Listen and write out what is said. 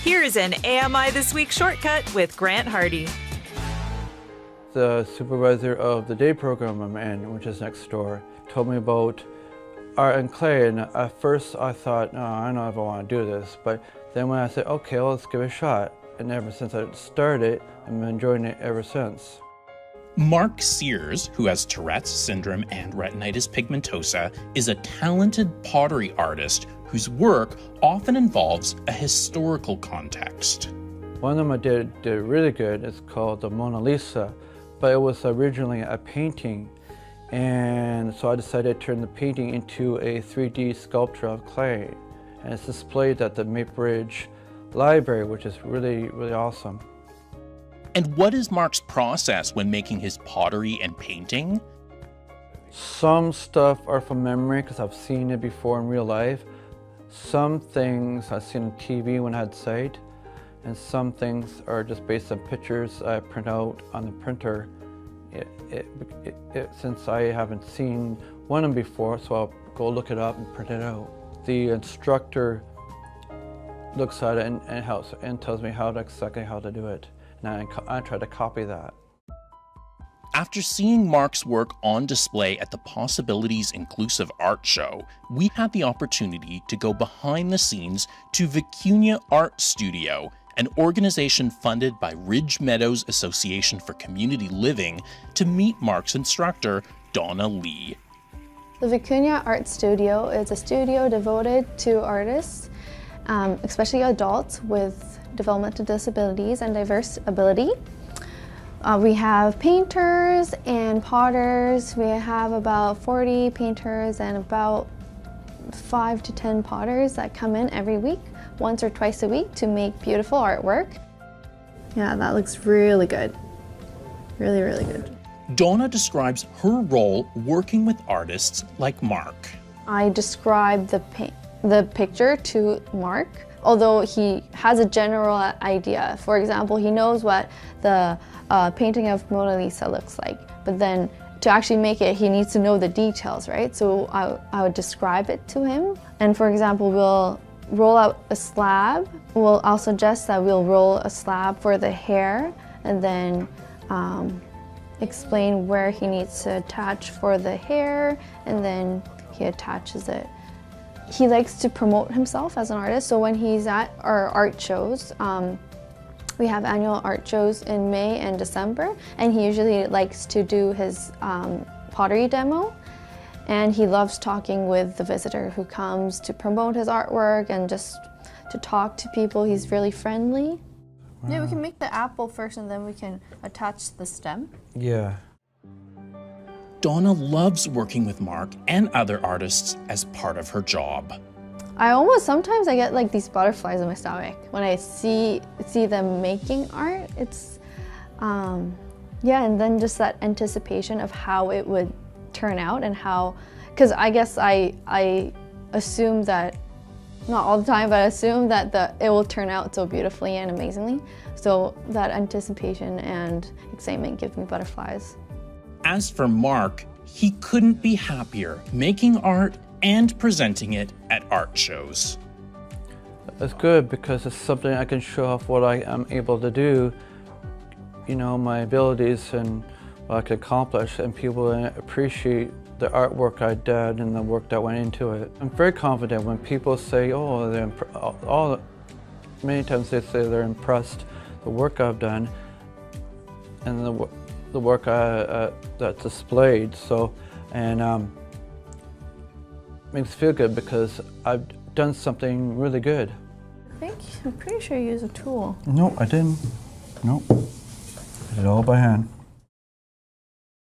Here's an AMI This Week shortcut with Grant Hardy. The supervisor of the day program I'm in, which is next door, told me about art and clay, and at first I thought, no, I don't know if I want to do this, but then when I said, okay, well, let's give it a shot, and ever since I started, I've been enjoying it ever since. Mark Sears, who has Tourette's syndrome and retinitis pigmentosa, is a talented pottery artist whose work often involves a historical context. One of them I did really good. It's called the Mona Lisa, but it was originally a painting, and so I decided to turn the painting into a 3D sculpture of clay, and it's displayed at the Maple Ridge Library, which is really, really awesome. And what is Mark's process when making his pottery and painting? Some stuff are from memory because I've seen it before in real life. Some things I've seen on TV when I had sight, and some things are just based on pictures I print out on the printer. Since I haven't seen one of them before, so I'll go look it up and print it out. The instructor looks at it and tells me exactly how to do it, and I try to copy that. After seeing Mark's work on display at the posAbilities Inclusive Art Show, we had the opportunity to go behind the scenes to Vicuna Art Studio, an organization funded by Ridge Meadows Association for Community Living, to meet Mark's instructor, Donna Lee. The Vicuna Art Studio is a studio devoted to artists, especially adults with developmental disabilities and diverse ability. We have painters and potters. We have about 40 painters and about 5 to 10 potters that come in every week, once or twice a week, to make beautiful artwork. Yeah, that looks really good. Really, really good. Donna describes her role working with artists like Mark. I describe the picture to Mark, although he has a general idea. For example, he knows what the painting of Mona Lisa looks like, but then to actually make it, he needs to know the details, right? So I would describe it to him. And for example, we'll roll out a slab. I'll suggest that we'll roll a slab for the hair, and then explain where he needs to attach for the hair, and then he attaches it. He likes to promote himself as an artist, so when he's at our art shows, we have annual art shows in May and December, and he usually likes to do his pottery demo, and he loves talking with the visitor who comes to promote his artwork and just to talk to people. He's really friendly. Wow. Yeah, we can make the apple first and then we can attach the stem. Yeah. Donna loves working with Mark and other artists as part of her job. Sometimes I get like these butterflies in my stomach when I see them making art. It's, yeah, and then just that anticipation of how it would turn out and how, because I guess I assume that, not all the time, but I assume that it will turn out so beautifully and amazingly. So that anticipation and excitement gives me butterflies. As for Mark, he couldn't be happier making art and presenting it at art shows. It's good because it's something I can show off what I am able to do, you know, my abilities and what I can accomplish, and people appreciate the artwork I did and the work that went into it. I'm very confident when people say, oh, many times they say they're impressed the work I've done and the work that's displayed. So, and makes me feel good because I've done something really good. I'm pretty sure you used a tool. No, I didn't. Nope. I did it all by hand.